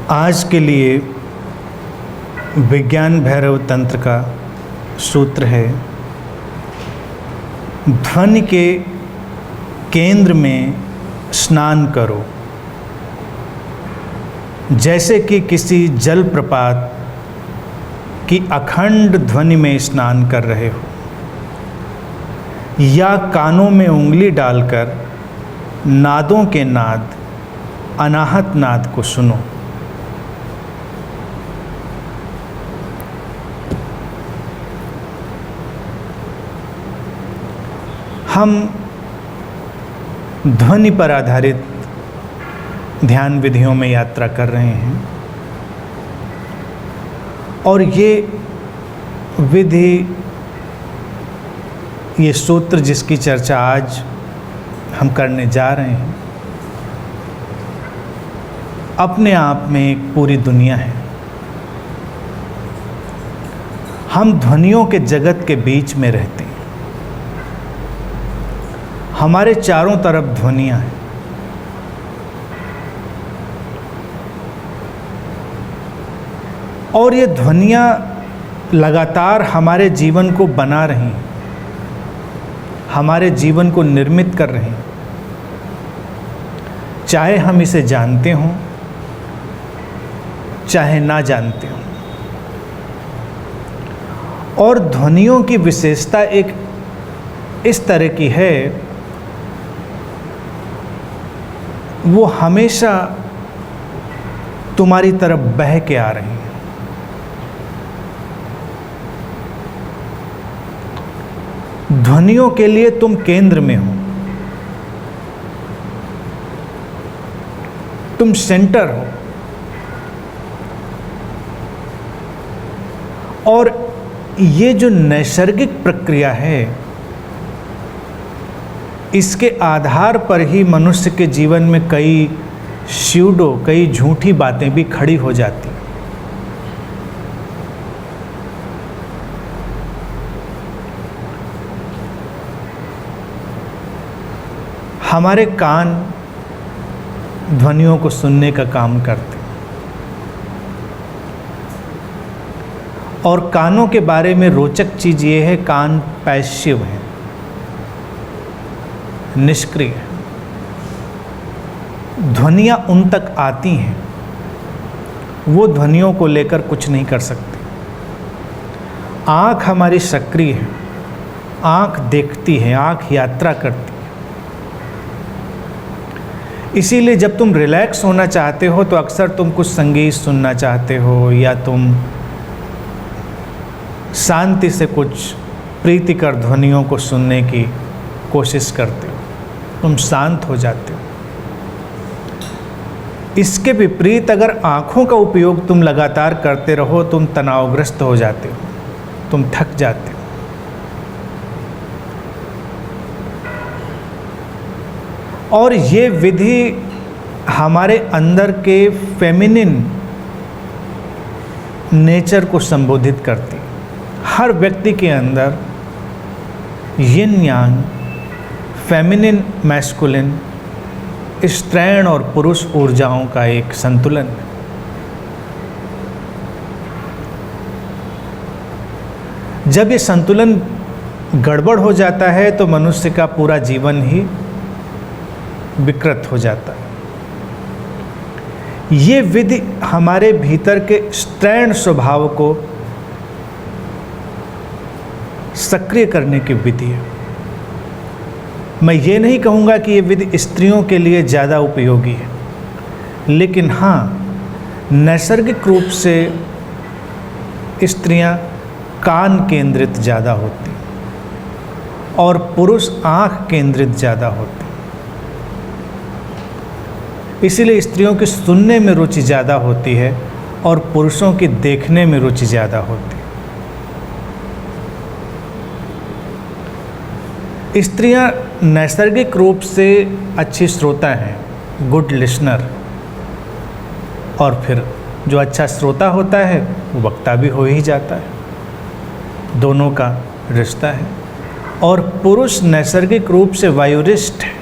आज के लिए विज्ञान भैरव तंत्र का सूत्र है, ध्वनि के केंद्र में स्नान करो। जैसे कि किसी जलप्रपात की अखंड ध्वनि में स्नान कर रहे हो, या कानों में उंगली डालकर नादों के नाद, अनाहत नाद को सुनो। हम ध्वनि पर आधारित ध्यान विधियों में यात्रा कर रहे हैं और ये विधि, ये सूत्र जिसकी चर्चा आज हम करने जा रहे हैं, अपने आप में एक पूरी दुनिया है। हम ध्वनियों के जगत के बीच में रहते हैं। हमारे चारों तरफ ध्वनियाँ हैं। और ये ध्वनियाँ लगातार हमारे जीवन को बना रही हैं, हमारे जीवन को निर्मित कर रही हैं, चाहे हम इसे जानते हों चाहे ना जानते हों। और ध्वनियों की विशेषता एक इस तरह की है, वो हमेशा तुम्हारी तरफ बह के आ रही हैं। ध्वनियों के लिए तुम केंद्र में हो, तुम सेंटर हो। और ये जो नैसर्गिक प्रक्रिया है, इसके आधार पर ही मनुष्य के जीवन में कई झूठी बातें भी खड़ी हो जाती। हमारे कान ध्वनियों को सुनने का काम करते हैं और कानों के बारे में रोचक चीज़ ये है, कान पैसिव है, निष्क्रिय है। ध्वनियाँ उन तक आती हैं, वो ध्वनियों को लेकर कुछ नहीं कर सकते। आँख हमारी सक्रिय है, आँख देखती है, आँख यात्रा करती है। इसीलिए जब तुम रिलैक्स होना चाहते हो तो अक्सर तुम कुछ संगीत सुनना चाहते हो, या तुम शांति से कुछ प्रीतिकर ध्वनियों को सुनने की कोशिश करते हो, तुम शांत हो जाते हो। इसके विपरीत अगर आँखों का उपयोग तुम लगातार करते रहो, तुम तनावग्रस्त हो जाते हो, तुम थक जाते हो। और ये विधि हमारे अंदर के फेमिनिन नेचर को संबोधित करती है। हर व्यक्ति के अंदर यिन यांग, फेमिनिन मैस्कुलिन, स्त्रैण और पुरुष ऊर्जाओं का एक संतुलन है। जब ये संतुलन गड़बड़ हो जाता है तो मनुष्य का पूरा जीवन ही विकृत हो जाता है। ये विधि हमारे भीतर के स्त्रैण स्वभाव को सक्रिय करने की विधि है। मैं ये नहीं कहूँगा कि ये विधि स्त्रियों के लिए ज़्यादा उपयोगी है, लेकिन हाँ, नैसर्गिक रूप से स्त्रियाँ कान केंद्रित ज़्यादा होती और पुरुष आँख केंद्रित ज़्यादा होते। इसीलिए स्त्रियों की सुनने में रुचि ज़्यादा होती है और पुरुषों की देखने में रुचि ज़्यादा होती है। स्त्रियां नैसर्गिक रूप से अच्छी श्रोता हैं, गुड लिसनर, और फिर जो अच्छा श्रोता होता है वो वक्ता भी हो ही जाता है। दोनों का रिश्ता है। और पुरुष नैसर्गिक रूप से वायुरिष्ठ है,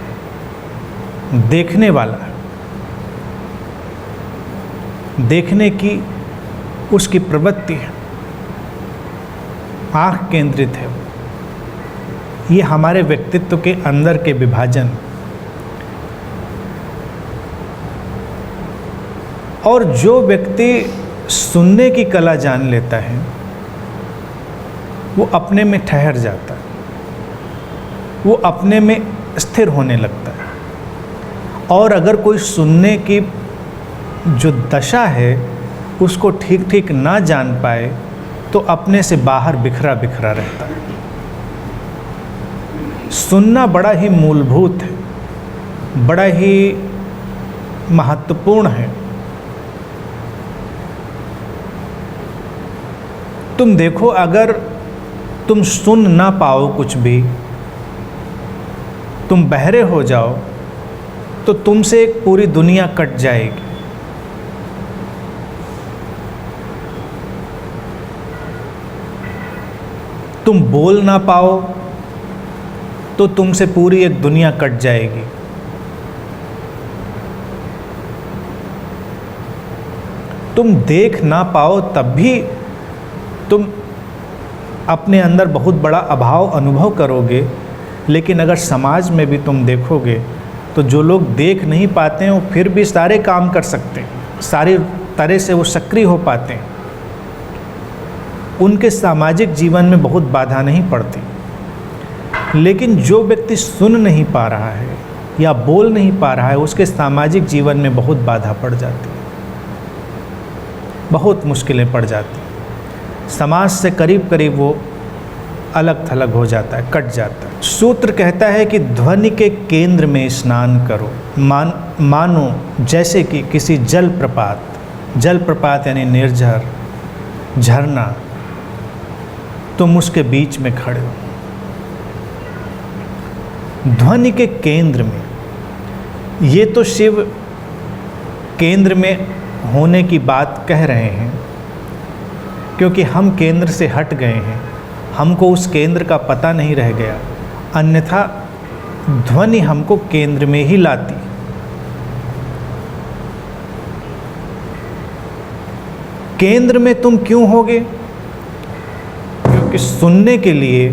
देखने वाला है। देखने की उसकी प्रवृत्ति है, आँख केंद्रित है। ये हमारे व्यक्तित्व के अंदर के विभाजन। और जो व्यक्ति सुनने की कला जान लेता है वो अपने में ठहर जाता है, वो अपने में स्थिर होने लगता है। और अगर कोई सुनने की जो दशा है उसको ठीक ठीक ना जान पाए तो अपने से बाहर बिखरा बिखरा रहता है। सुनना बड़ा ही मूलभूत है, बड़ा ही महत्वपूर्ण है। तुम देखो, अगर तुम सुन ना पाओ कुछ भी, तुम बहरे हो जाओ, तो तुमसे एक पूरी दुनिया कट जाएगी। तुम बोल ना पाओ तो तुमसे पूरी एक दुनिया कट जाएगी। तुम देख ना पाओ तब भी तुम अपने अंदर बहुत बड़ा अभाव अनुभव करोगे। लेकिन अगर समाज में भी तुम देखोगे तो जो लोग देख नहीं पाते हैं वो फिर भी सारे काम कर सकते हैं, सारी तरह से वो सक्रिय हो पाते हैं, उनके सामाजिक जीवन में बहुत बाधा नहीं पड़ती। लेकिन जो व्यक्ति सुन नहीं पा रहा है या बोल नहीं पा रहा है, उसके सामाजिक जीवन में बहुत बाधा पड़ जाती है, बहुत मुश्किलें पड़ जाती हैं। समाज से करीब करीब वो अलग थलग हो जाता है, कट जाता है। सूत्र कहता है कि ध्वनि के केंद्र में स्नान करो। मानो जैसे कि किसी जलप्रपात यानी निर्झर, झरना, तुम उसके बीच में खड़े हो। ध्वनि के केंद्र में, ये तो शिव केंद्र में होने की बात कह रहे हैं, क्योंकि हम केंद्र से हट गए हैं, हमको उस केंद्र का पता नहीं रह गया। अन्यथा ध्वनि हमको केंद्र में ही लाती। केंद्र में तुम क्यों होगे? क्योंकि सुनने के लिए,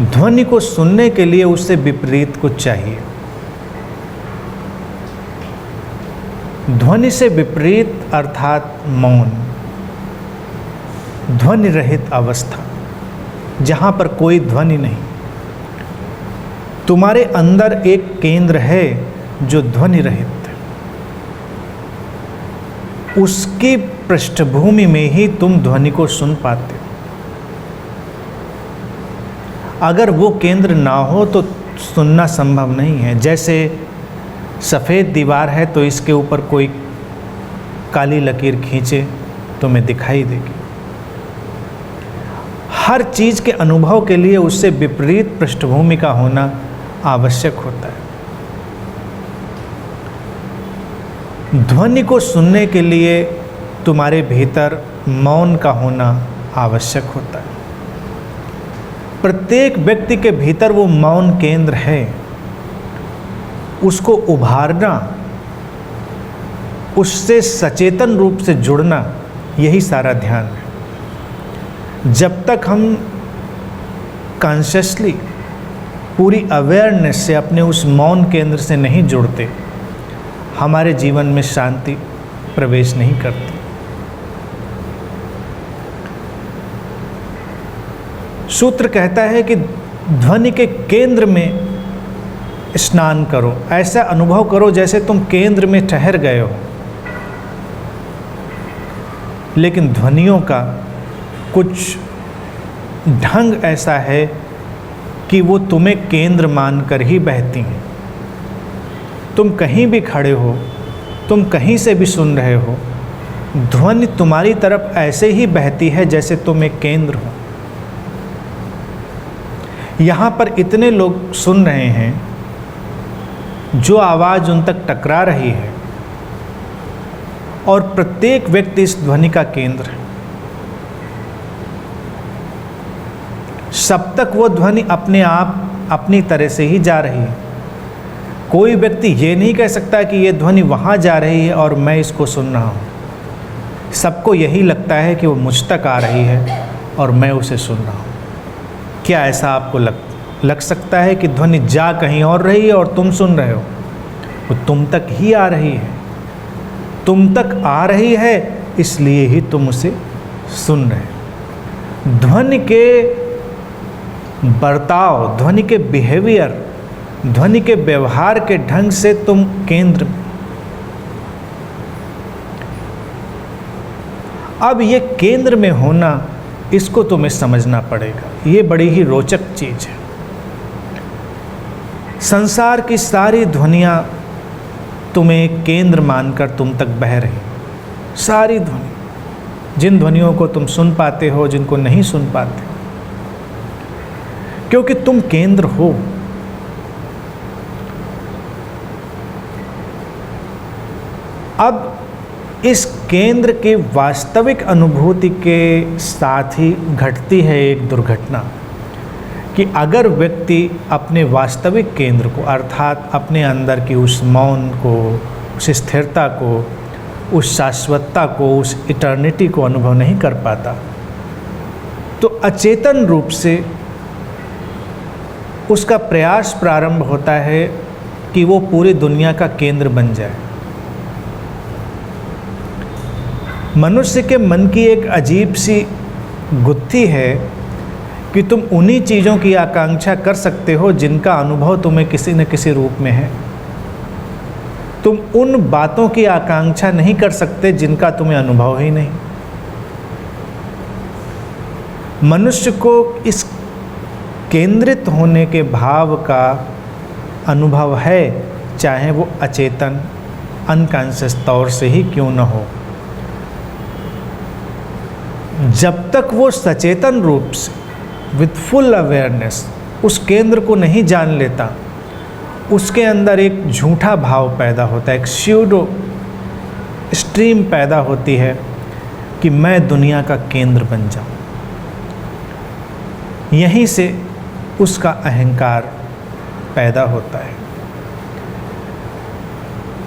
ध्वनि को सुनने के लिए उससे विपरीत कुछ चाहिए। ध्वनि से विपरीत अर्थात मौन, ध्वनि रहित अवस्था, जहाँ पर कोई ध्वनि नहीं। तुम्हारे अंदर एक केंद्र है जो ध्वनि रहित है, उसकी पृष्ठभूमि में ही तुम ध्वनि को सुन पाते हो। अगर वो केंद्र ना हो तो सुनना संभव नहीं है। जैसे सफ़ेद दीवार है तो इसके ऊपर कोई काली लकीर खींचे तो हमें दिखाई देगी। हर चीज़ के अनुभव के लिए उससे विपरीत पृष्ठभूमि का होना आवश्यक होता है। ध्वनि को सुनने के लिए तुम्हारे भीतर मौन का होना आवश्यक होता है। प्रत्येक व्यक्ति के भीतर वो मौन केंद्र है, उसको उभारना, उससे सचेतन रूप से जुड़ना, यही सारा ध्यान है। जब तक हम कॉन्शियसली पूरी अवेयरनेस से अपने उस मौन केंद्र से नहीं जुड़ते, हमारे जीवन में शांति प्रवेश नहीं करती। सूत्र कहता है कि ध्वनि के केंद्र में स्नान करो। ऐसा अनुभव करो जैसे तुम केंद्र में ठहर गए हो। लेकिन ध्वनियों का कुछ ढंग ऐसा है कि वो तुम्हें केंद्र मानकर ही बहती हैं। तुम कहीं भी खड़े हो, तुम कहीं से भी सुन रहे हो, ध्वनि तुम्हारी तरफ ऐसे ही बहती है जैसे तुम एक केंद्र हो। यहाँ पर इतने लोग सुन रहे हैं, जो आवाज़ उन तक टकरा रही है, और प्रत्येक व्यक्ति इस ध्वनि का केंद्र है। सब तक वो ध्वनि अपने आप अपनी तरह से ही जा रही है। कोई व्यक्ति ये नहीं कह सकता कि ये ध्वनि वहाँ जा रही है और मैं इसको सुन रहा हूँ। सबको यही लगता है कि वो मुझ तक आ रही है और मैं उसे सुन रहा हूँ। क्या ऐसा आपको लग सकता है कि ध्वनि जा कहीं और रही है और तुम सुन रहे हो? वो तुम तक ही आ रही है। तुम तक आ रही है इसलिए ही तुम उसे सुन रहे हो। ध्वनि के बर्ताव, ध्वनि के बिहेवियर, ध्वनि के व्यवहार के ढंग से तुम केंद्र में। अब ये केंद्र में होना, इसको तुम्हें समझना पड़ेगा। ये बड़ी ही रोचक चीज है। संसार की सारी ध्वनियाँ तुम्हें केंद्र मानकर तुम तक बह रही, सारी ध्वनि, जिन ध्वनियों को तुम सुन पाते हो, जिनको नहीं सुन पाते, क्योंकि तुम केंद्र हो। अब इस केंद्र के वास्तविक अनुभूति के साथ ही घटती है एक दुर्घटना कि अगर व्यक्ति अपने वास्तविक केंद्र को, अर्थात अपने अंदर की उस मौन को, उस स्थिरता को, उस शाश्वतता को, उस इटर्निटी को अनुभव नहीं कर पाता, तो अचेतन रूप से उसका प्रयास प्रारंभ होता है कि वो पूरी दुनिया का केंद्र बन जाए। मनुष्य के मन की एक अजीब सी गुत्थी है कि तुम उन्हीं चीज़ों की आकांक्षा कर सकते हो जिनका अनुभव तुम्हें किसी न किसी रूप में है। तुम उन बातों की आकांक्षा नहीं कर सकते जिनका तुम्हें अनुभव ही नहीं। मनुष्य को इस केंद्रित होने के भाव का अनुभव है, चाहे वो अचेतन, अनकॉन्शियस तौर से ही क्यों न हो। जब तक वो सचेतन रूप से विथ फुल अवेयरनेस उस केंद्र को नहीं जान लेता, उसके अंदर एक झूठा भाव पैदा होता है, एक स्यूडो स्ट्रीम पैदा होती है कि मैं दुनिया का केंद्र बन जाऊं। यहीं से उसका अहंकार पैदा होता है।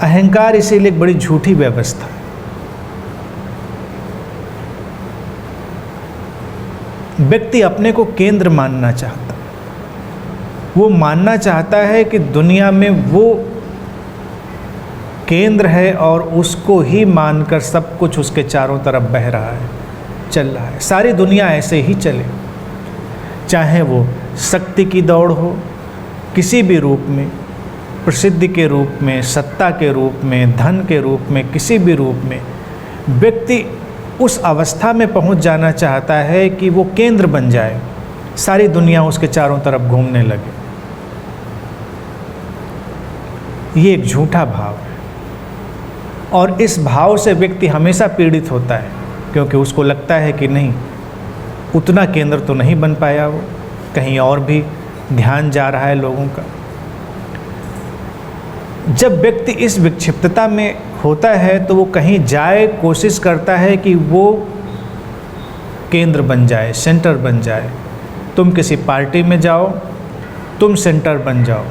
अहंकार इसीलिए एक बड़ी झूठी व्यवस्था है। व्यक्ति अपने को केंद्र मानना चाहता है। वो मानना चाहता है कि दुनिया में वो केंद्र है और उसको ही मानकर सब कुछ उसके चारों तरफ बह रहा है, चल रहा है। सारी दुनिया ऐसे ही चले, चाहे वो शक्ति की दौड़ हो, किसी भी रूप में, प्रसिद्धि के रूप में, सत्ता के रूप में, धन के रूप में, किसी भी रूप में। व्यक्ति उस अवस्था में पहुंच जाना चाहता है कि वो केंद्र बन जाए, सारी दुनिया उसके चारों तरफ घूमने लगे। ये एक झूठा भाव है और इस भाव से व्यक्ति हमेशा पीड़ित होता है, क्योंकि उसको लगता है कि नहीं, उतना केंद्र तो नहीं बन पाया, वो कहीं और भी ध्यान जा रहा है लोगों का। जब व्यक्ति इस विक्षिप्तता में होता है तो वो कहीं जाए, कोशिश करता है कि वो केंद्र बन जाए, सेंटर बन जाए। तुम किसी पार्टी में जाओ, तुम सेंटर बन जाओ,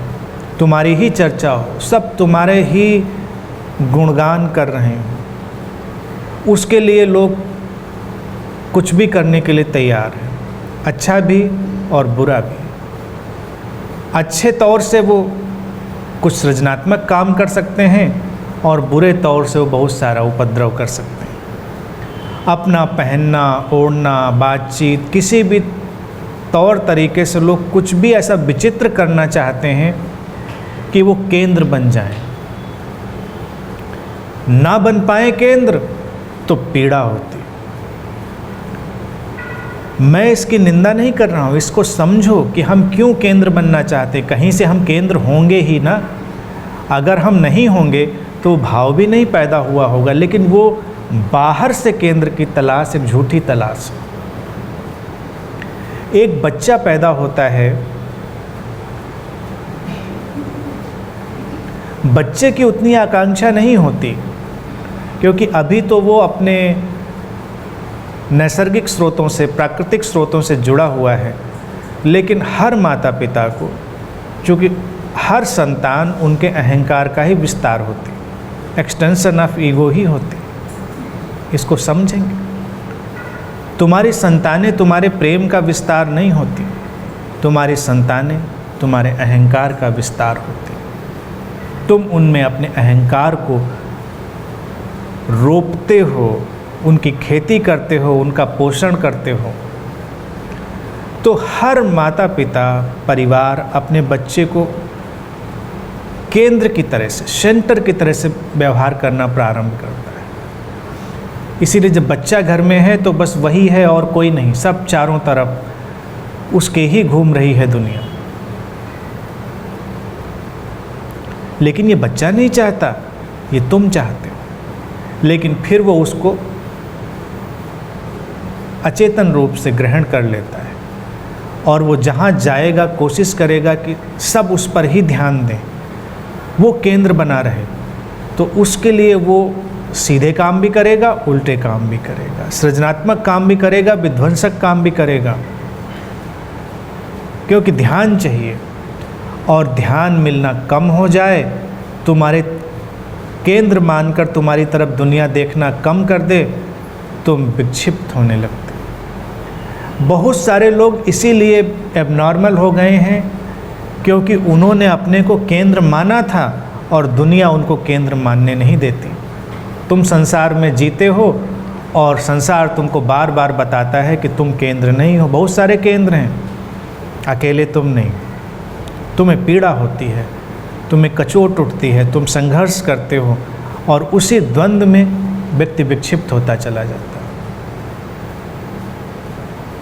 तुम्हारी ही चर्चा हो, सब तुम्हारे ही गुणगान कर रहे हो, उसके लिए लोग कुछ भी करने के लिए तैयार हैं, अच्छा भी और बुरा भी। अच्छे तौर से वो कुछ सृजनात्मक काम कर सकते हैं और बुरे तौर से वो बहुत सारा उपद्रव कर सकते हैं। अपना पहनना, ओढ़ना, बातचीत, किसी भी तौर तरीके से लोग कुछ भी ऐसा विचित्र करना चाहते हैं कि वो केंद्र बन जाएं। ना बन पाए केंद्र तो पीड़ा होती। मैं इसकी निंदा नहीं कर रहा हूँ, इसको समझो कि हम क्यों केंद्र बनना चाहते। कहीं से हम केंद्र होंगे ही ना। अगर हम नहीं होंगे तो भाव भी नहीं पैदा हुआ होगा, लेकिन वो बाहर से केंद्र की तलाश, एक झूठी तलाश। एक बच्चा पैदा होता है, बच्चे की उतनी आकांक्षा नहीं होती, क्योंकि अभी तो वो अपने नैसर्गिक स्रोतों से, प्राकृतिक स्रोतों से जुड़ा हुआ है। लेकिन हर माता पिता को, चूँकि हर संतान उनके अहंकार का ही विस्तार होती, एक्सटेंशन ऑफ ईगो ही होती। इसको समझेंगे। तुम्हारी संतानें तुम्हारे प्रेम का विस्तार नहीं होती, तुम्हारी संतानें तुम्हारे अहंकार का विस्तार होती। तुम उनमें अपने अहंकार को रोपते हो, उनकी खेती करते हो, उनका पोषण करते हो। तो हर माता पिता परिवार अपने बच्चे को केंद्र की तरह से, सेंटर की तरह से व्यवहार करना प्रारंभ करता है। इसीलिए जब बच्चा घर में है तो बस वही है और कोई नहीं, सब चारों तरफ उसके ही घूम रही है दुनिया। लेकिन ये बच्चा नहीं चाहता, ये तुम चाहते हो। लेकिन फिर वो उसको अचेतन रूप से ग्रहण कर लेता है और वो जहाँ जाएगा कोशिश करेगा कि सब उस पर ही ध्यान दें, वो केंद्र बना रहे। तो उसके लिए वो सीधे काम भी करेगा, उल्टे काम भी करेगा, सृजनात्मक काम भी करेगा, विध्वंसक काम भी करेगा, क्योंकि ध्यान चाहिए। और ध्यान मिलना कम हो जाए, तुम्हारे केंद्र मानकर तुम्हारी तरफ दुनिया देखना कम कर दे, तुम विक्षिप्त होने लगते। बहुत सारे लोग इसीलिए एबनॉर्मल हो गए हैं क्योंकि उन्होंने अपने को केंद्र माना था और दुनिया उनको केंद्र मानने नहीं देती। तुम संसार में जीते हो और संसार तुमको बार बार बताता है कि तुम केंद्र नहीं हो। बहुत सारे केंद्र हैं, अकेले तुम नहीं। तुम्हें पीड़ा होती है, तुम्हें कचोट उठती है, तुम संघर्ष करते हो और उसी द्वंद्व में व्यक्ति विक्षिप्त होता चला जाता है।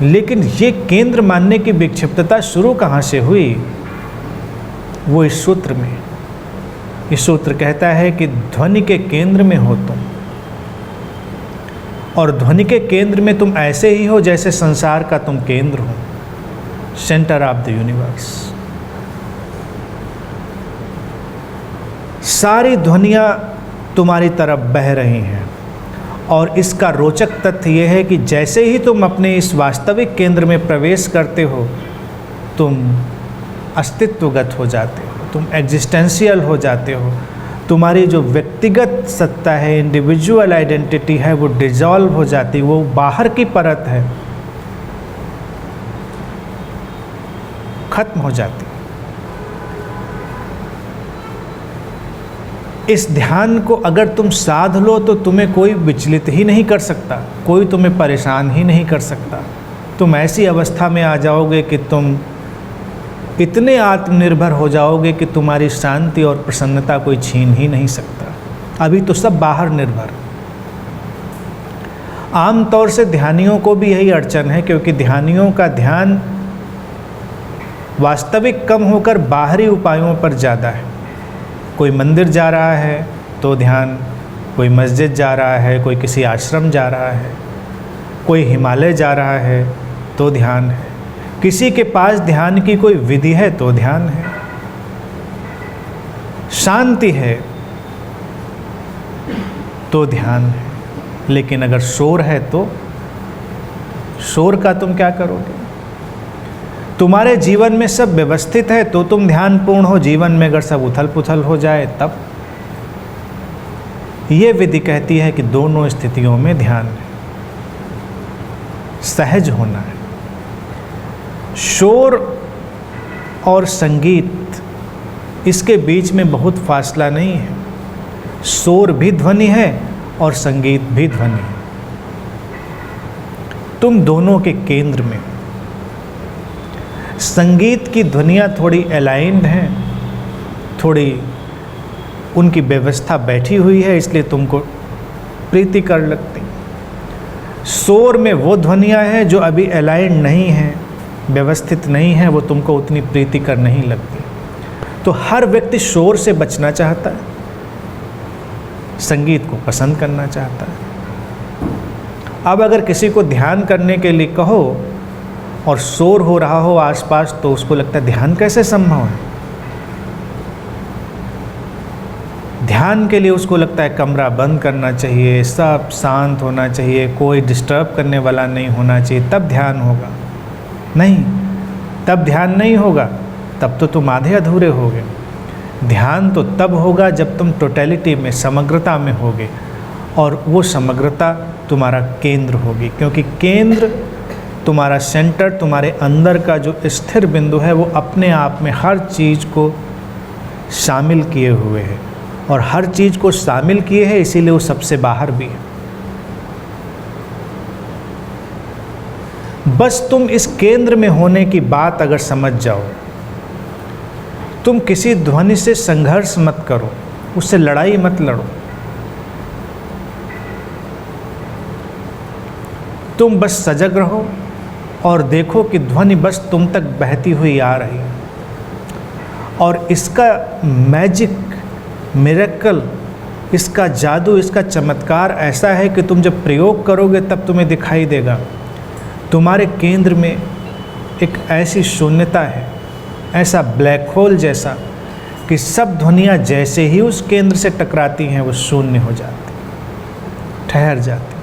लेकिन ये केंद्र मानने की विक्षिप्तता शुरू कहाँ से हुई? वो इस सूत्र में। इस सूत्र कहता है कि ध्वनि के केंद्र में हो तुम, और ध्वनि के केंद्र में तुम ऐसे ही हो जैसे संसार का तुम केंद्र हो, सेंटर ऑफ द यूनिवर्स। सारी ध्वनियाँ तुम्हारी तरफ बह रही हैं और इसका रोचक तथ्य यह है कि जैसे ही तुम अपने इस वास्तविक केंद्र में प्रवेश करते हो, तुम अस्तित्वगत हो जाते हो, तुम एग्जिस्टेंशियल हो जाते हो। तुम्हारी जो व्यक्तिगत सत्ता है, इंडिविजुअल आइडेंटिटी है, वो डिजॉल्व हो जाती, वो बाहर की परत है, खत्म हो जाती। इस ध्यान को अगर तुम साध लो तो तुम्हें कोई विचलित ही नहीं कर सकता, कोई तुम्हें परेशान ही नहीं कर सकता। तुम ऐसी अवस्था में आ जाओगे कि तुम इतने आत्मनिर्भर हो जाओगे कि तुम्हारी शांति और प्रसन्नता कोई छीन ही नहीं सकता। अभी तो सब बाहर निर्भर। आमतौर से ध्यानियों को भी यही अड़चन है, क्योंकि ध्यानियों का ध्यान वास्तविक कम होकर बाहरी उपायों पर ज़्यादा है। कोई मंदिर जा रहा है तो ध्यान, कोई मस्जिद जा रहा है, कोई किसी आश्रम जा रहा है, कोई हिमालय जा रहा है तो ध्यान है, किसी के पास ध्यान की कोई विधि है तो ध्यान है, शांति है तो ध्यान है। लेकिन अगर शोर है तो शोर का तुम क्या करोगे? तुम्हारे जीवन में सब व्यवस्थित है तो तुम ध्यानपूर्ण हो। जीवन में अगर सब उथल पुथल हो जाए तब। ये विधि कहती है कि दोनों स्थितियों में ध्यान है, सहज होना है। शोर और संगीत, इसके बीच में बहुत फासला नहीं है। शोर भी ध्वनि है और संगीत भी ध्वनि है। तुम दोनों के केंद्र में। संगीत की ध्वनियाँ थोड़ी अलाइंड हैं, थोड़ी उनकी व्यवस्था बैठी हुई है, इसलिए तुमको प्रीतिकर लगती। शोर में वो ध्वनियाँ हैं जो अभी अलाइंड नहीं हैं, व्यवस्थित नहीं है, वो तुमको उतनी प्रीतिकर नहीं लगती। तो हर व्यक्ति शोर से बचना चाहता है, संगीत को पसंद करना चाहता है। अब अगर किसी को ध्यान करने के लिए कहो और शोर हो रहा हो आसपास, तो उसको लगता है ध्यान कैसे संभव है। ध्यान के लिए उसको लगता है कमरा बंद करना चाहिए, सब शांत होना चाहिए, कोई डिस्टर्ब करने वाला नहीं होना चाहिए, तब ध्यान होगा। नहीं, तब ध्यान नहीं होगा, तब तो तुम आधे अधूरे होगे। ध्यान तो तब होगा जब तुम टोटलिटी में, समग्रता में होगे, और वो समग्रता तुम्हारा केंद्र होगी, क्योंकि केंद्र तुम्हारा सेंटर, तुम्हारे अंदर का जो स्थिर बिंदु है, वो अपने आप में हर चीज़ को शामिल किए हुए है, और हर चीज़ को शामिल किए है, इसीलिए वो सबसे बाहर भी है। बस तुम इस केंद्र में होने की बात अगर समझ जाओ, तुम किसी ध्वनि से संघर्ष मत करो, उससे लड़ाई मत लड़ो, तुम बस सजग रहो और देखो कि ध्वनि बस तुम तक बहती हुई आ रही है, और इसका मैजिक, मिरेकल, इसका जादू, इसका चमत्कार ऐसा है कि तुम जब प्रयोग करोगे तब तुम्हें दिखाई देगा तुम्हारे केंद्र में एक ऐसी शून्यता है, ऐसा ब्लैक होल जैसा, कि सब ध्वनियाँ जैसे ही उस केंद्र से टकराती हैं वो शून्य हो जाती, ठहर जाती,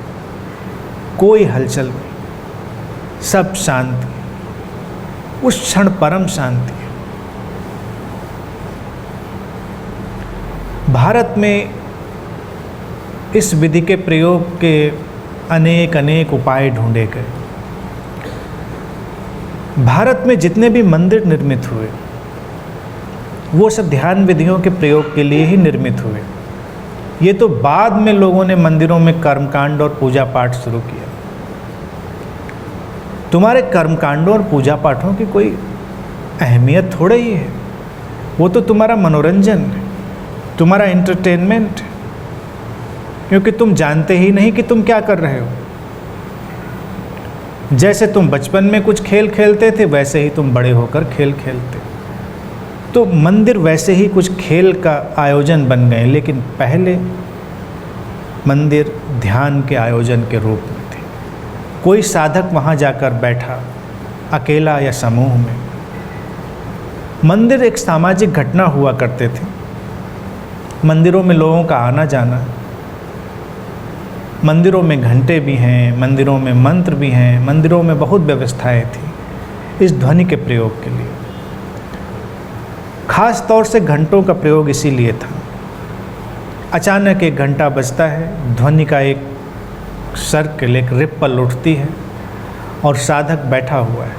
कोई हलचल नहीं, सब शांति, उस क्षण परम शांति है। भारत में इस विधि के प्रयोग के अनेक अनेक उपाय ढूंढे गए। भारत में जितने भी मंदिर निर्मित हुए वो सब ध्यान विधियों के प्रयोग के लिए ही निर्मित हुए। ये तो बाद में लोगों ने मंदिरों में कर्मकांड और पूजा पाठ शुरू किया। तुम्हारे कर्मकांडों और पूजा पाठों की कोई अहमियत थोड़ा ही है, वो तो तुम्हारा मनोरंजन है, तुम्हारा एंटरटेनमेंट है, क्योंकि तुम जानते ही नहीं कि तुम क्या कर रहे हो। जैसे तुम बचपन में कुछ खेल खेलते थे वैसे ही तुम बड़े होकर खेल खेलते। तो मंदिर वैसे ही कुछ खेल का आयोजन बन गए, लेकिन पहले मंदिर ध्यान के आयोजन के रूप में थे। कोई साधक वहाँ जाकर बैठा, अकेला या समूह में। मंदिर एक सामाजिक घटना हुआ करते थे। मंदिरों में लोगों का आना जाना, मंदिरों में घंटे भी हैं, मंदिरों में मंत्र भी हैं, मंदिरों में बहुत व्यवस्थाएं थी इस ध्वनि के प्रयोग के लिए। खास तौर से घंटों का प्रयोग इसीलिए था। अचानक एक घंटा बजता है, ध्वनि का एक सर्कल, एक रिप्पल उठती है और साधक बैठा हुआ है,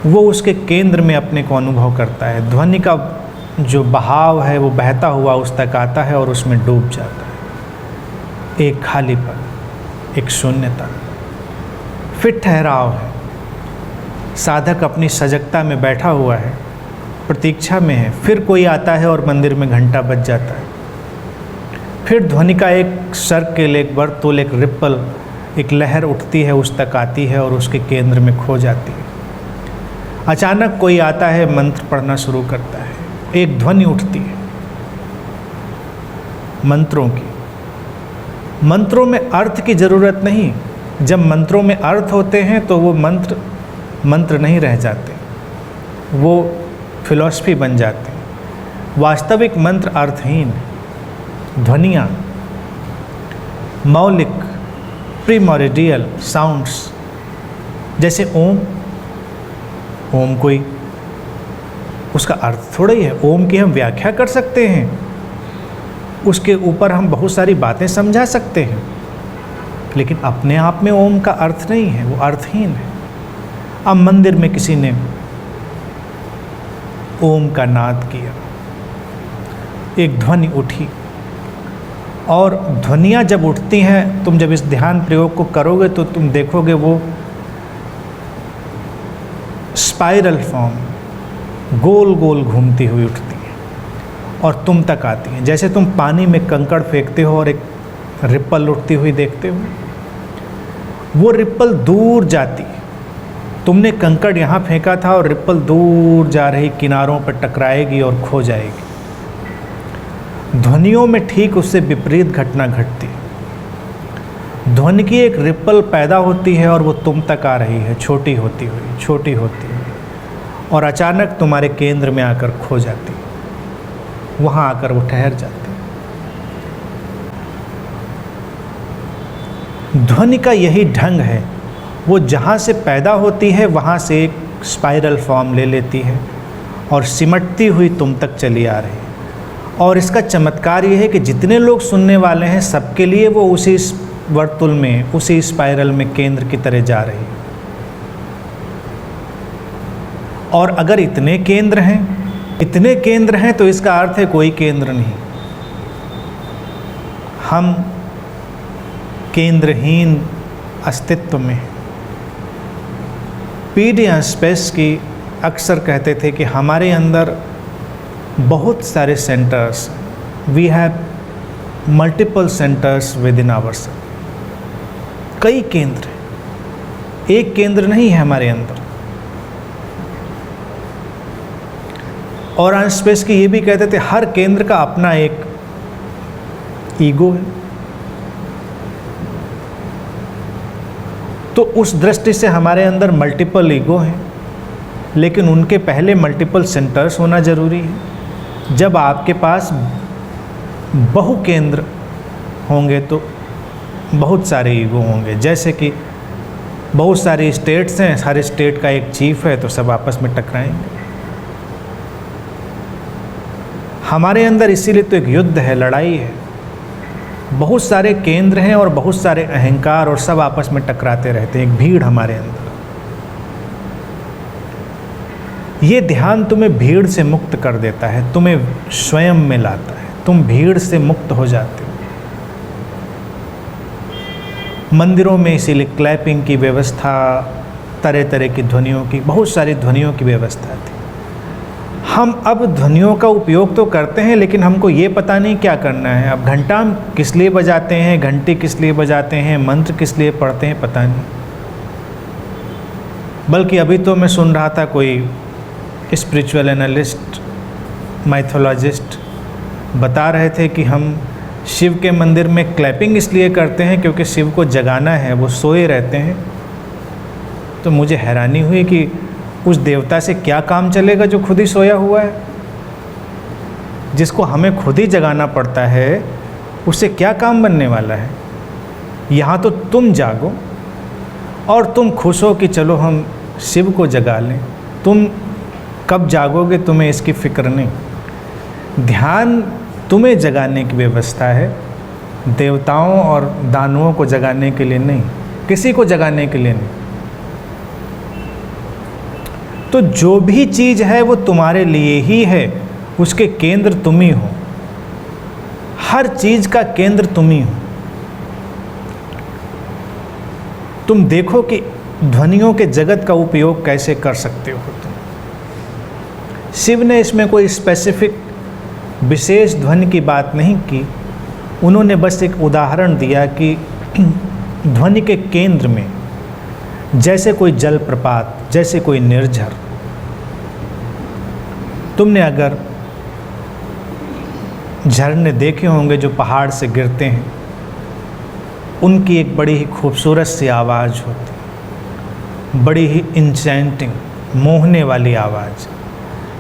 वो उसके केंद्र में अपने को अनुभव करता है। ध्वनि का जो बहाव है वो बहता हुआ उस तक आता है और उसमें डूब जाता है। एक खालीपन, एक शून्यता, फिर ठहराव है। साधक अपनी सजगता में बैठा हुआ है, प्रतीक्षा में है। फिर कोई आता है और मंदिर में घंटा बज जाता है। फिर ध्वनि का एक सर्कल, एक वर्तुल, एक रिप्पल, एक लहर उठती है, उस तक आती है और उसके केंद्र में खो जाती है। अचानक कोई आता है, मंत्र पढ़ना शुरू करता है, एक ध्वनि उठती है मंत्रों की। मंत्रों में अर्थ की ज़रूरत नहीं। जब मंत्रों में अर्थ होते हैं तो वो मंत्र नहीं रह जाते, वो फिलॉसफी बन जाते हैं। वास्तविक मंत्र अर्थहीन, ध्वनियाँ, मौलिक, प्रीमोरिडियल साउंड्स, जैसे ओम। ओम कोई उसका अर्थ थोड़ा ही है। ओम की हम व्याख्या कर सकते हैं, उसके ऊपर हम बहुत सारी बातें समझा सकते हैं, लेकिन अपने आप में ओम का अर्थ नहीं है, वो अर्थहीन है। अब मंदिर में किसी ने ओम का नाद किया, एक ध्वनि उठी, और ध्वनियाँ जब उठती हैं, तुम जब इस ध्यान प्रयोग को करोगे तो तुम देखोगे वो स्पाइरल फॉर्म, गोल गोल घूमती हुई उठती है और तुम तक आती है। जैसे तुम पानी में कंकड़ फेंकते हो और एक रिप्पल उठती हुई देखते हो, वो रिप्पल दूर जाती है। तुमने कंकड़ यहाँ फेंका था और रिप्पल दूर जा रही, किनारों पर टकराएगी और खो जाएगी। ध्वनियों में ठीक उससे विपरीत घटना घटती है। ध्वनि की एक रिप्पल पैदा होती है और वो तुम तक आ रही है, छोटी होती हुई, छोटी होती हुई, और अचानक तुम्हारे केंद्र में आकर खो जाती है। वहाँ आकर वो ठहर जाती है। ध्वनि का यही ढंग है, वो जहाँ से पैदा होती है वहाँ से एक स्पाइरल फॉर्म ले लेती है और सिमटती हुई तुम तक चली आ रही है। और इसका चमत्कार ये है कि जितने लोग सुनने वाले हैं सबके लिए वो उसी वर्तुल में, उसी स्पाइरल में केंद्र की तरह जा रही है। और अगर इतने केंद्र हैं तो इसका अर्थ है कोई केंद्र नहीं। हम केंद्रहीन अस्तित्व में। पीडी स्पेस की अक्सर कहते थे कि हमारे अंदर बहुत सारे centres, we have multiple centres with in ourselves. कई केंद्र, एक केंद्र नहीं है हमारे अंदर। और स्पेस की ये भी कहते थे हर केंद्र का अपना एक ईगो है। तो उस दृष्टि से हमारे अंदर मल्टीपल ईगो हैं, लेकिन उनके पहले मल्टीपल सेंटर्स होना जरूरी है। जब आपके पास बहु केंद्र होंगे तो बहुत सारे ईगो होंगे। जैसे कि बहुत सारी स्टेट्स हैं, हर स्टेट का एक चीफ है, तो सब आपस में टकराएंगे। हमारे अंदर इसीलिए तो एक युद्ध है, लड़ाई है। बहुत सारे केंद्र हैं और बहुत सारे अहंकार, और सब आपस में टकराते रहते हैं, एक भीड़ हमारे अंदर। ये ध्यान तुम्हें भीड़ से मुक्त कर देता है, तुम्हें स्वयं में लाता है, तुम भीड़ से मुक्त हो जाते हो। मंदिरों में इसीलिए क्लैपिंग की व्यवस्था, तरह तरह की ध्वनियों की, बहुत सारी ध्वनियों की व्यवस्था थी। हम अब ध्वनियों का उपयोग तो करते हैं, लेकिन हमको ये पता नहीं क्या करना है। अब घंटा हम किस लिए बजाते हैं, घंटी किस लिए बजाते हैं, मंत्र किस लिए पढ़ते हैं, पता नहीं। बल्कि अभी तो मैं सुन रहा था कोई स्पिरिचुअल एनालिस्ट, माइथोलॉजिस्ट बता रहे थे कि हम शिव के मंदिर में क्लैपिंग इसलिए करते हैं क्योंकि शिव को जगाना है, वो सोए रहते हैं। तो मुझे हैरानी हुई कि उस देवता से क्या काम चलेगा जो खुद ही सोया हुआ है। जिसको हमें खुद ही जगाना पड़ता है, उससे क्या काम बनने वाला है। यहाँ तो तुम जागो और तुम खुश हो कि चलो हम शिव को जगा लें। तुम कब जागोगे तुम्हें इसकी फिक्र नहीं। ध्यान तुम्हें जगाने की व्यवस्था है, देवताओं और दानवों को जगाने के लिए नहीं, किसी को जगाने के लिए नहीं। तो जो भी चीज़ है वो तुम्हारे लिए ही है, उसके केंद्र तुम ही हो। हर चीज़ का केंद्र तुम ही हो। तुम देखो कि ध्वनियों के जगत का उपयोग कैसे कर सकते हो तुम। शिव ने इसमें कोई स्पेसिफिक विशेष ध्वनि की बात नहीं की, उन्होंने बस एक उदाहरण दिया कि ध्वनि के केंद्र में, जैसे कोई जलप्रपात, जैसे कोई निर्झर। तुमने अगर झरने देखे होंगे जो पहाड़ से गिरते हैं, उनकी एक बड़ी ही खूबसूरत सी आवाज़ होती, बड़ी ही इंचेंटिंग, मोहने वाली आवाज़,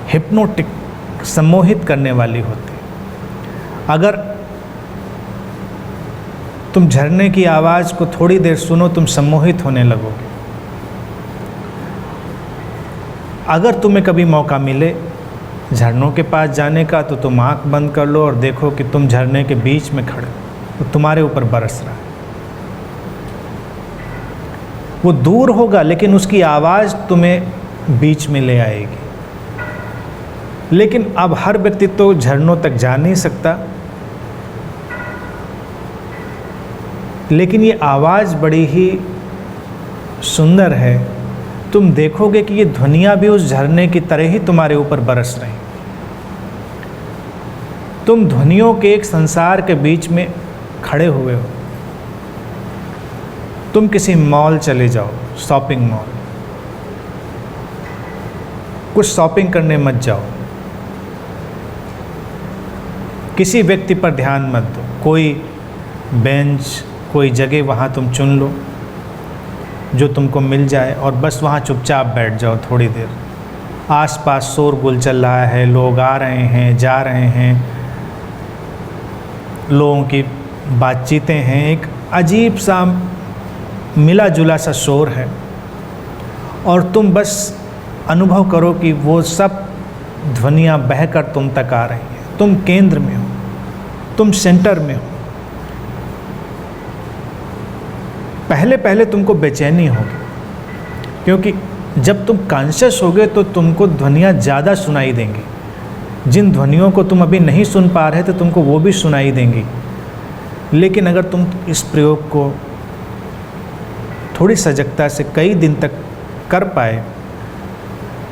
हिप्नोटिक, सम्मोहित करने वाली होती। अगर तुम झरने की आवाज़ को थोड़ी देर सुनो, तुम सम्मोहित होने लगोगे। अगर तुम्हें कभी मौका मिले झरनों के पास जाने का, तो तुम आँख बंद कर लो और देखो कि तुम झरने के बीच में खड़े, वो तुम्हारे ऊपर बरस रहा है। वो दूर होगा लेकिन उसकी आवाज़ तुम्हें बीच में ले आएगी। लेकिन अब हर व्यक्ति तो झरनों तक जा नहीं सकता, लेकिन ये आवाज़ बड़ी ही सुंदर है। तुम देखोगे कि ये ध्वनियाँ भी उस झरने की तरह ही तुम्हारे ऊपर बरस रही। तुम ध्वनियों के एक संसार के बीच में खड़े हुए हो। तुम किसी मॉल चले जाओ, शॉपिंग मॉल, कुछ शॉपिंग करने मत जाओ, किसी व्यक्ति पर ध्यान मत दो। कोई बेंच, कोई जगह वहाँ तुम चुन लो जो तुमको मिल जाए और बस वहाँ चुपचाप बैठ जाओ थोड़ी देर। आसपास शोरगुल चल रहा है, लोग आ रहे हैं, जा रहे हैं, लोगों की बातचीतें हैं, एक अजीब सा मिला जुला सा शोर है। और तुम बस अनुभव करो कि वो सब ध्वनियाँ बहकर तुम तक आ रही हैं। तुम केंद्र में हो, तुम सेंटर में हो। पहले पहले तुमको बेचैनी होगी, क्योंकि जब तुम कॉन्शियस होगे तो तुमको ध्वनियाँ ज़्यादा सुनाई देंगी। जिन ध्वनियों को तुम अभी नहीं सुन पा रहे थे तुमको वो भी सुनाई देंगी। लेकिन अगर तुम इस प्रयोग को थोड़ी सजगता से कई दिन तक कर पाए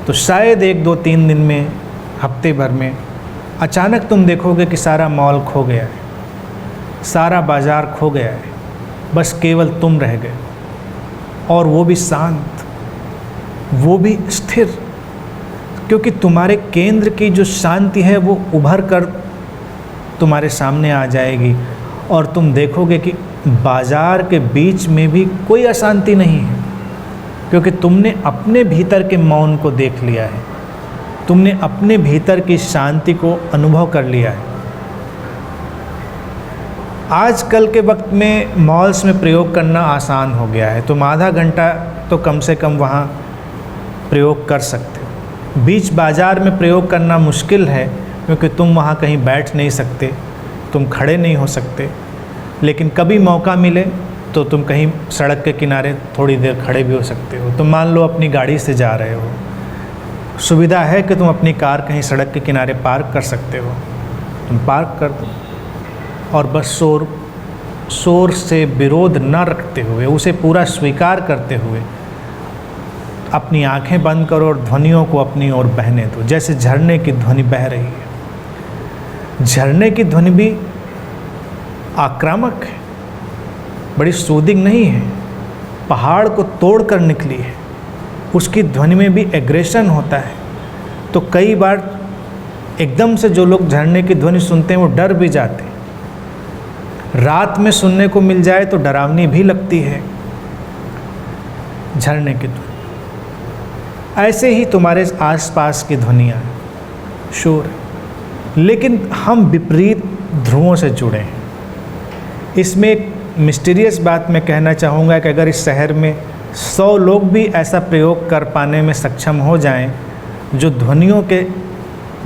तो शायद 1, 2, 3 दिन में, हफ्ते भर में अचानक तुम देखोगे कि सारा मॉल खो गया है, सारा बाज़ार खो गया है, बस केवल तुम रह गए, और वो भी शांत, वो भी स्थिर। क्योंकि तुम्हारे केंद्र की जो शांति है वो उभर कर तुम्हारे सामने आ जाएगी और तुम देखोगे कि बाज़ार के बीच में भी कोई अशांति नहीं है, क्योंकि तुमने अपने भीतर के मौन को देख लिया है, तुमने अपने भीतर की शांति को अनुभव कर लिया है। आजकल के वक्त में मॉल्स में प्रयोग करना आसान हो गया है। तुम आधा घंटा तो कम से कम वहाँ प्रयोग कर सकते हो। बीच बाज़ार में प्रयोग करना मुश्किल है, क्योंकि तुम वहाँ कहीं बैठ नहीं सकते, तुम खड़े नहीं हो सकते। लेकिन कभी मौका मिले तो तुम कहीं सड़क के किनारे थोड़ी देर खड़े भी हो सकते हो। तुम मान लो अपनी गाड़ी से जा रहे हो, सुविधा है कि तुम अपनी कार कहीं सड़क के किनारे पार्क कर सकते हो, तुम पार्क कर दो और बस शोर से विरोध न रखते हुए, उसे पूरा स्वीकार करते हुए अपनी आंखें बंद करो और ध्वनियों को अपनी ओर बहने दो। जैसे झरने की ध्वनि बह रही है। झरने की ध्वनि भी आक्रामक है, बड़ी सूदिंग नहीं है, पहाड़ को तोड़कर निकली है। उसकी ध्वनि में भी एग्रेशन होता है। तो कई बार एकदम से जो लोग झरने की ध्वनि सुनते हैं वो डर भी जाते हैं। रात में सुनने को मिल जाए तो डरावनी भी लगती है झरने की ध्वनि। ऐसे ही तुम्हारे आसपास की ध्वनियाँ, शोर, लेकिन हम विपरीत ध्रुवों से जुड़े हैं। इसमें एक मिस्टीरियस बात मैं कहना चाहूँगा कि अगर इस शहर में 100 लोग भी ऐसा प्रयोग कर पाने में सक्षम हो जाएं, जो ध्वनियों के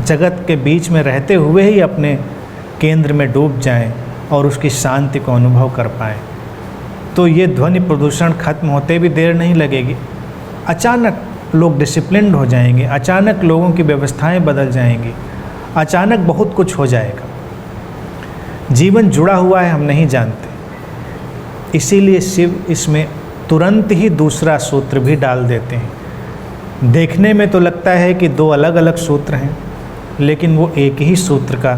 जगत के बीच में रहते हुए ही अपने केंद्र में डूब जाएं और उसकी शांति को अनुभव कर पाएं, तो ये ध्वनि प्रदूषण खत्म होते भी देर नहीं लगेगी। अचानक लोग डिसिप्लिन्ड हो जाएंगे, अचानक लोगों की व्यवस्थाएं बदल जाएंगी, अचानक बहुत कुछ हो जाएगा। जीवन जुड़ा हुआ है, हम नहीं जानते। इसीलिए शिव इसमें तुरंत ही दूसरा सूत्र भी डाल देते हैं। देखने में तो लगता है कि 2 अलग अलग सूत्र हैं, लेकिन वो एक ही सूत्र का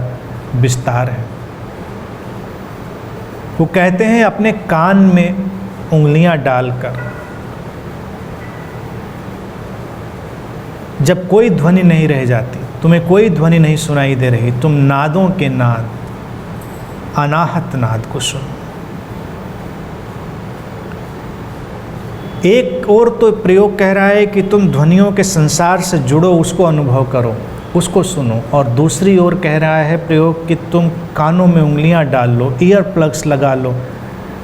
विस्तार है। वो कहते हैं अपने कान में उंगलियां डालकर, जब कोई ध्वनि नहीं रह जाती, तुम्हें कोई ध्वनि नहीं सुनाई दे रही, तुम नादों के नाद, अनाहत नाद को सुनो। एक और तो प्रयोग कह रहा है कि तुम ध्वनियों के संसार से जुड़ो, उसको अनुभव करो, उसको सुनो। और दूसरी ओर कह रहा है प्रयोग कि तुम कानों में उंगलियां डाल लो, ईयर प्लग्स लगा लो।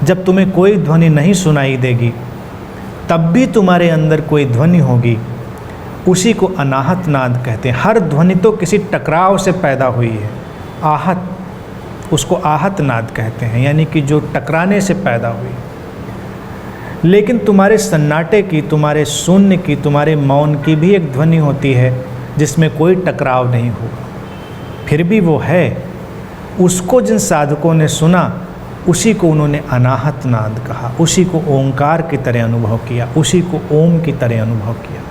जब तुम्हें कोई ध्वनि नहीं सुनाई देगी तब भी तुम्हारे अंदर कोई ध्वनि होगी, उसी को अनाहत नाद कहते हैं। हर ध्वनि तो किसी टकराव से पैदा हुई है। आहत, उसको आहत नाद कहते हैं, यानी कि जो टकराने से पैदा हुई। लेकिन तुम्हारे सन्नाटे की, तुम्हारे शून्य की, तुम्हारे मौन की भी एक ध्वनि होती है जिसमें कोई टकराव नहीं हुआ, फिर भी वो है। उसको जिन साधकों ने सुना, उसी को उन्होंने अनाहत नाद कहा, उसी को ओंकार की तरह अनुभव किया, उसी को ओम की तरह अनुभव किया।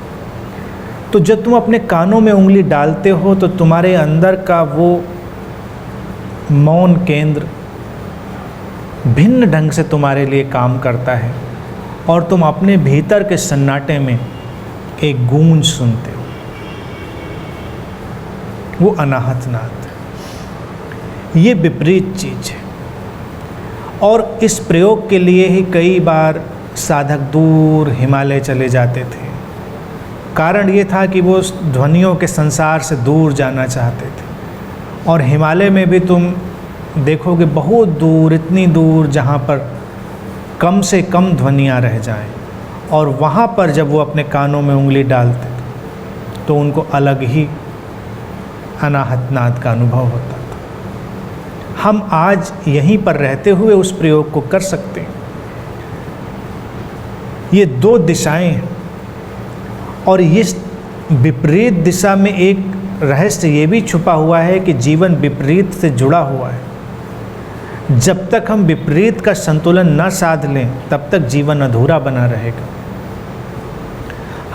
तो जब तुम अपने कानों में उंगली डालते हो तो तुम्हारे अंदर का वो मौन केंद्र भिन्न ढंग से तुम्हारे लिए काम करता है और तुम अपने भीतर के सन्नाटे में एक गूंज सुनते हो, वो अनाहत नाद। ये विपरीत चीज है। और इस प्रयोग के लिए ही कई बार साधक दूर हिमालय चले जाते थे। कारण ये था कि वो ध्वनियों के संसार से दूर जाना चाहते थे। और हिमालय में भी तुम देखोगे बहुत दूर, इतनी दूर जहाँ पर कम से कम ध्वनियाँ रह जाएं, और वहाँ पर जब वो अपने कानों में उंगली डालते तो उनको अलग ही अनाहत नाद का अनुभव होता था। हम आज यहीं पर रहते हुए उस प्रयोग को कर सकते हैं। ये दो दिशाएं हैं और इस विपरीत दिशा में एक रहस्य ये भी छुपा हुआ है कि जीवन विपरीत से जुड़ा हुआ है। जब तक हम विपरीत का संतुलन न साध लें तब तक जीवन अधूरा बना रहेगा।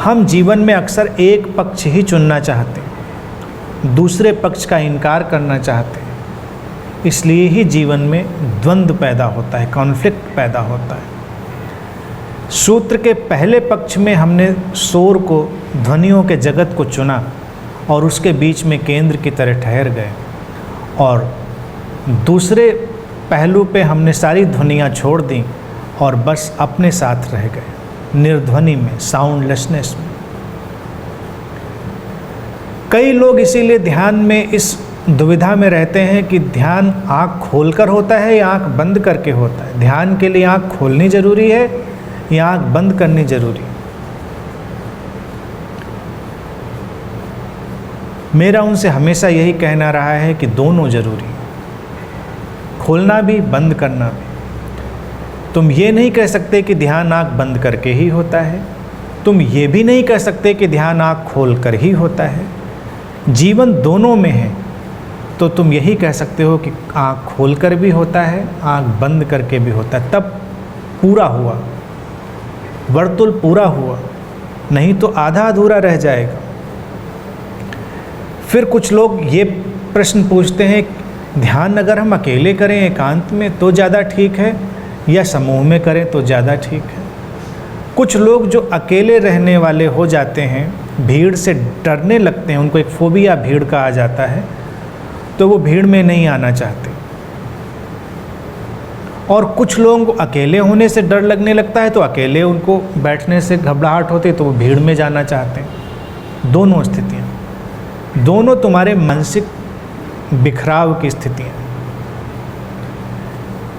हम जीवन में अक्सर एक पक्ष ही चुनना चाहते हैं, दूसरे पक्ष का इनकार करना चाहते हैं। इसलिए ही जीवन में द्वंद्व पैदा होता है, कॉन्फ्लिक्ट पैदा होता है। सूत्र के पहले पक्ष में हमने शोर को, ध्वनियों के जगत को चुना और उसके बीच में केंद्र की तरह ठहर गए, और दूसरे पहलू पे हमने सारी ध्वनियाँ छोड़ दी और बस अपने साथ रह गए, निर्ध्वनि में, साउंडलेसनेस में। कई लोग इसीलिए ध्यान में इस दुविधा में रहते हैं कि ध्यान आँख खोलकर होता है या आँख बंद करके होता है। ध्यान के लिए आँख खोलनी जरूरी है या आँख बंद करनी जरूरी है। मेरा उनसे हमेशा यही कहना रहा है कि दोनों जरूरी है, खोलना भी, बंद करना भी। तुम ये नहीं कह सकते कि ध्यान आँख बंद करके ही होता है, तुम ये भी नहीं कह सकते कि ध्यान आँख खोल कर ही होता है। जीवन दोनों में है, तो तुम यही कह सकते हो कि आँख खोल कर भी होता है, आँख बंद करके भी होता है। तब पूरा हुआ, वर्तुल पूरा हुआ, नहीं तो आधा अधूरा रह जाएगा। फिर कुछ लोग ये प्रश्न पूछते हैं, ध्यान अगर हम अकेले करें एकांत में तो ज़्यादा ठीक है या समूह में करें तो ज़्यादा ठीक है। कुछ लोग जो अकेले रहने वाले हो जाते हैं, भीड़ से डरने लगते हैं, उनको एक फोबिया भीड़ का आ जाता है, तो वो भीड़ में नहीं आना चाहते। और कुछ लोगों को अकेले होने से डर लगने लगता है, तो अकेले उनको बैठने से घबराहट होती है, तो वो भीड़ में जाना चाहते हैं। दोनों स्थितियाँ, दोनों तुम्हारे मानसिक बिखराव की स्थितियाँ।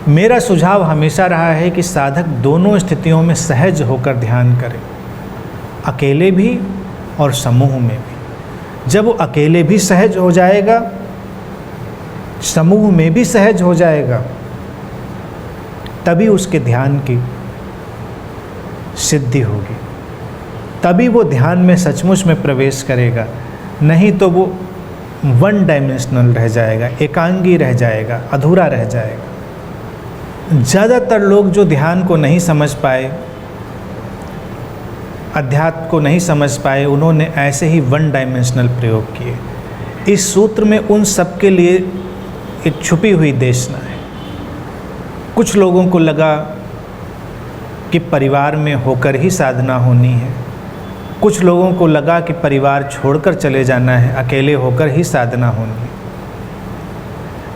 मेरा सुझाव हमेशा रहा है कि साधक दोनों स्थितियों में सहज होकर ध्यान करे, अकेले भी और समूह में भी। जब वो अकेले भी सहज हो जाएगा, समूह में भी सहज हो जाएगा, तभी उसके ध्यान की सिद्धि होगी, तभी वो ध्यान में सचमुच में प्रवेश करेगा। नहीं तो वो वन डायमेंशनल रह जाएगा, एकांगी रह जाएगा, अधूरा रह जाएगा। ज़्यादातर लोग जो ध्यान को नहीं समझ पाए, अध्यात्म को नहीं समझ पाए, उन्होंने ऐसे ही वन डायमेंशनल प्रयोग किए। इस सूत्र में उन सब के लिए एक छुपी हुई देशना है। कुछ लोगों को लगा कि परिवार में होकर ही साधना होनी है, कुछ लोगों को लगा कि परिवार छोड़कर चले जाना है, अकेले होकर ही साधना होनी है।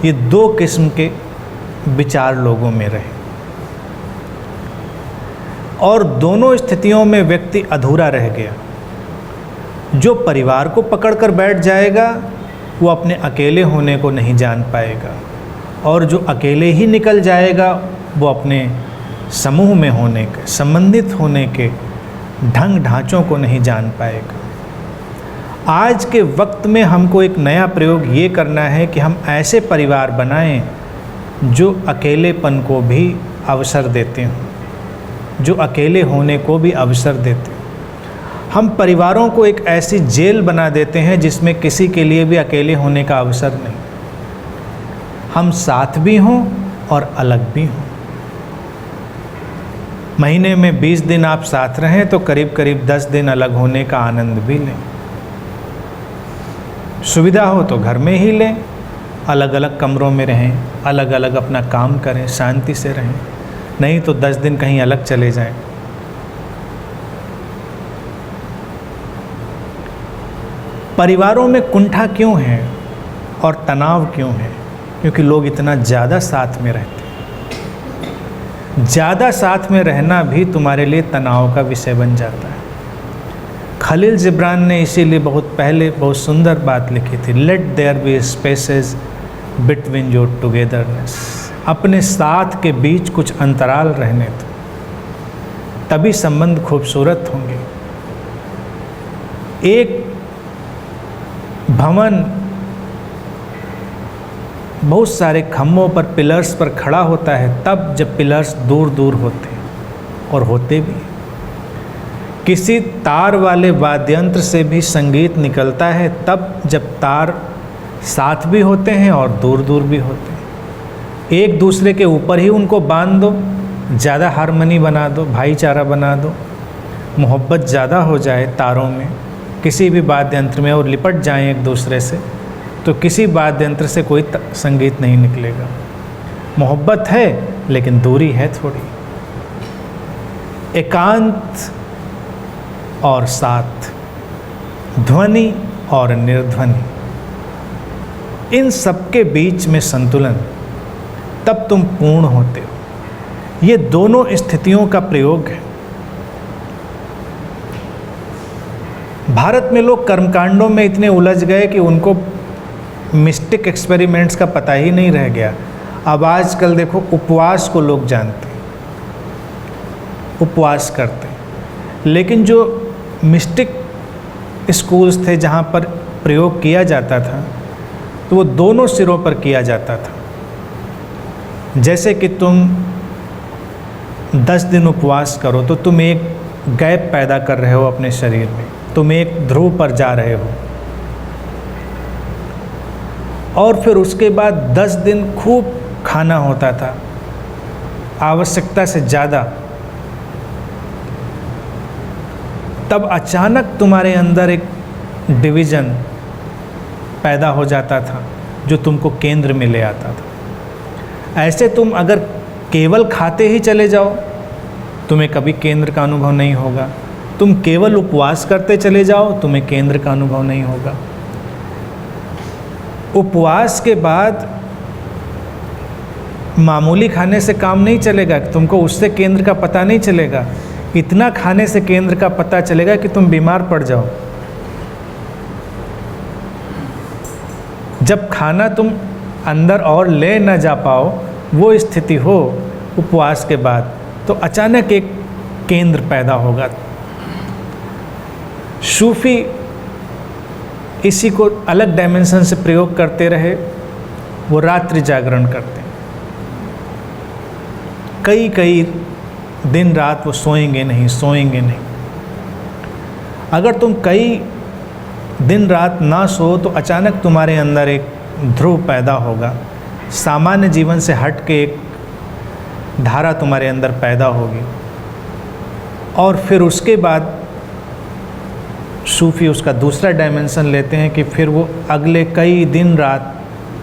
ये दो किस्म के विचार लोगों में रहे और दोनों स्थितियों में व्यक्ति अधूरा रह गया। जो परिवार को पकड़कर बैठ जाएगा वो अपने अकेले होने को नहीं जान पाएगा, और जो अकेले ही निकल जाएगा वो अपने समूह में होने के, संबंधित होने के ढंग ढांचों को नहीं जान पाएगा। आज के वक्त में हमको एक नया प्रयोग ये करना है कि हम ऐसे परिवार बनाएं जो अकेलेपन को भी अवसर देते हों, जो अकेले होने को भी अवसर देते हैं। हम परिवारों को एक ऐसी जेल बना देते हैं जिसमें किसी के लिए भी अकेले होने का अवसर नहीं। हम साथ भी हों और अलग भी हों। महीने में 20 दिन आप साथ रहें तो करीब करीब 10 दिन अलग होने का आनंद भी लें। सुविधा हो तो घर में ही लें, अलग अलग कमरों में रहें, अलग अलग अपना काम करें, शांति से रहें। नहीं तो 10 दिन कहीं अलग चले जाएं। परिवारों में कुंठा क्यों है और तनाव क्यों है? क्योंकि लोग इतना ज़्यादा साथ में रहते हैं। ज़्यादा साथ में रहना भी तुम्हारे लिए तनाव का विषय बन जाता है। खलील जिब्रान ने इसीलिए बहुत पहले बहुत सुंदर बात लिखी थी, let there be spaces between your togetherness. अपने साथ के बीच कुछ अंतराल रहने दो, तभी संबंध खूबसूरत होंगे। एक भवन बहुत सारे खम्भों पर, पिलर्स पर खड़ा होता है तब जब पिलर्स दूर दूर होते हैं, और होते भी। किसी तार वाले वाद्ययंत्र से भी संगीत निकलता है तब जब तार साथ भी होते हैं और दूर दूर भी होते हैं। एक दूसरे के ऊपर ही उनको बांध दो, ज़्यादा हारमनी बना दो, भाईचारा बना दो, मोहब्बत ज़्यादा हो जाए तारों में, किसी भी वाद्ययंत्र में, और लिपट जाएं एक दूसरे से, तो किसी वाद्ययंत्र से कोई संगीत नहीं निकलेगा। मोहब्बत है लेकिन दूरी है थोड़ी। एकांत और साथ, ध्वनि और निर्ध्वनि, इन सबके बीच में संतुलन, तब तुम पूर्ण होते हो। ये दोनों स्थितियों का प्रयोग है। भारत में लोग कर्मकांडों में इतने उलझ गए कि उनको मिस्टिक एक्सपेरिमेंट्स का पता ही नहीं रह गया। अब आजकल देखो, उपवास को लोग जानते हैं, उपवास करते हैं, लेकिन जो मिस्टिक स्कूल्स थे जहाँ पर प्रयोग किया जाता था, तो वो दोनों सिरों पर किया जाता था। जैसे कि तुम 10 दिन उपवास करो तो तुम एक गैप पैदा कर रहे हो अपने शरीर में, तुम एक ध्रुव पर जा रहे हो, और फिर उसके बाद 10 दिन खूब खाना होता था, आवश्यकता से ज़्यादा। तब अचानक तुम्हारे अंदर एक डिवीज़न पैदा हो जाता था जो तुमको केंद्र में ले आता था। ऐसे तुम अगर केवल खाते ही चले जाओ, तुम्हें कभी केंद्र का अनुभव नहीं होगा। तुम केवल उपवास करते चले जाओ, तुम्हें केंद्र का अनुभव नहीं होगा। उपवास के बाद मामूली खाने से काम नहीं चलेगा, तुमको उससे केंद्र का पता नहीं चलेगा। इतना खाने से केंद्र का पता चलेगा कि तुम बीमार पड़ जाओ। जब खाना तुम अंदर और ले न जा पाओ, वो स्थिति हो उपवास के बाद, तो अचानक एक केंद्र पैदा होगा। सूफी इसी को अलग डायमेंशन से प्रयोग करते रहे। वो रात्रि जागरण करते हैं, कई कई दिन रात वो सोएंगे नहीं। अगर तुम कई दिन रात ना सो तो अचानक तुम्हारे अंदर एक ध्रुव पैदा होगा, सामान्य जीवन से हट के एक धारा तुम्हारे अंदर पैदा होगी। और फिर उसके बाद सूफी उसका दूसरा डायमेंशन लेते हैं कि फिर वो अगले कई दिन रात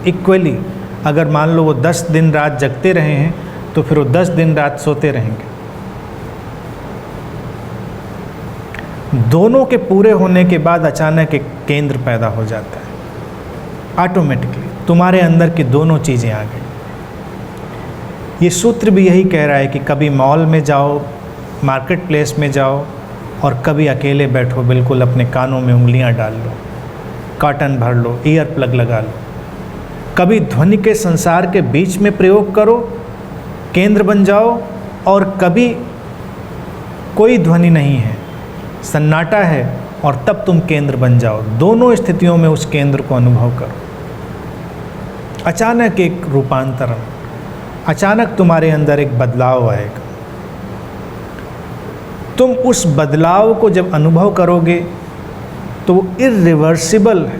इक्वली, अगर मान लो वो 10 दिन रात जगते रहे हैं तो फिर वो 10 दिन रात सोते रहेंगे। दोनों के पूरे होने के बाद अचानक एक केंद्र पैदा हो जाता है। ऑटोमेटिकली तुम्हारे अंदर की दोनों चीज़ें आ गई। ये सूत्र भी यही कह रहा है कि कभी मॉल में जाओ, मार्केट प्लेस में जाओ, और कभी अकेले बैठो, बिल्कुल अपने कानों में उंगलियां डाल लो, कॉटन भर लो, ईयर प्लग लगा लो। कभी ध्वनि के संसार के बीच में प्रयोग करो, केंद्र बन जाओ, और कभी कोई ध्वनि नहीं है, सन्नाटा है, और तब तुम केंद्र बन जाओ। दोनों स्थितियों में उस केंद्र को अनुभव करो। अचानक एक रूपांतरण, अचानक तुम्हारे अंदर एक बदलाव आएगा। तुम उस बदलाव को जब अनुभव करोगे तो वो इरिवर्सिबल है।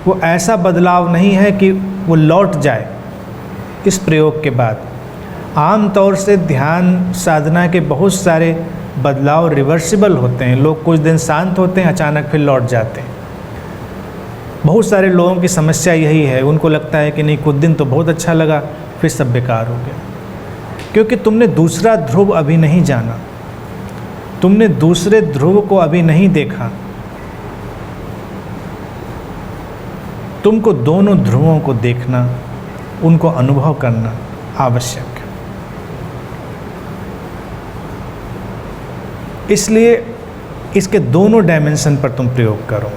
वो ऐसा बदलाव नहीं है कि वो लौट जाए इस प्रयोग के बाद। आम तौर से ध्यान साधना के बहुत सारे बदलाव रिवर्सिबल होते हैं। लोग कुछ दिन शांत होते हैं, अचानक फिर लौट जाते हैं। बहुत सारे लोगों की समस्या यही है, उनको लगता है कि नहीं, कुछ दिन तो बहुत अच्छा लगा, फिर सब बेकार हो गया। क्योंकि तुमने दूसरा ध्रुव अभी नहीं जाना, तुमने दूसरे ध्रुव को अभी नहीं देखा। तुमको दोनों ध्रुवों को देखना, उनको अनुभव करना आवश्यक है। इसलिए इसके दोनों डायमेंशन पर तुम प्रयोग करो।